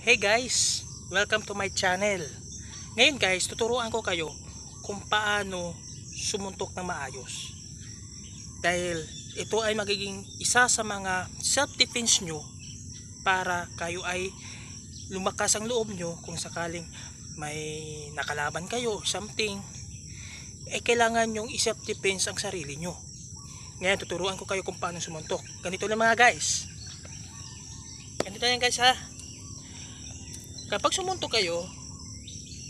Hey guys, welcome to my channel. Ngayon guys, tuturuan ko kayo kung paano sumuntok ng maayos. Dahil ito ay magiging isa sa mga self-defense nyo para kayo ay lumakas ang loob nyo kung sakaling may nakalaban kayo, something, kailangan nyong i-self-defense ang sarili nyo. Ngayon, tuturuan ko kayo kung paano sumuntok. Ganito lang mga guys. Ganito yan guys ha. Kapag sumuntok kayo,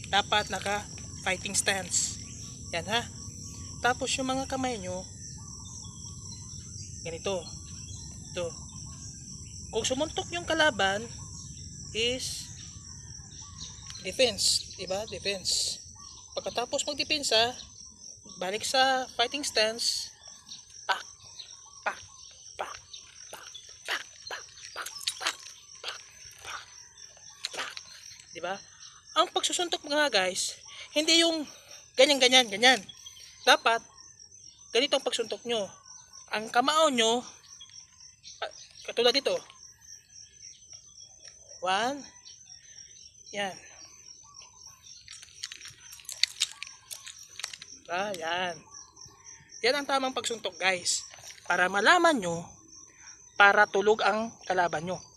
dapat naka fighting stance. Yan ha. Tapos yung mga kamay nyo, ganito. Ito. Kung sumuntok yung kalaban, is defense. Diba? Defense. Pagkatapos magdepensa, balik sa fighting stance, pak, pak, pak, pak, pak, pak, pak, pak, pak, pak, pak. Diba? Ang pagsusuntok mga guys, hindi yung ganyan. Dapat, ganito ang pagsuntok nyo. Ang kamao nyo, katulad dito. 1, yan. Yan. Yan ang tamang pagsuntok guys. Para malaman nyo, para tulog ang kalaban nyo.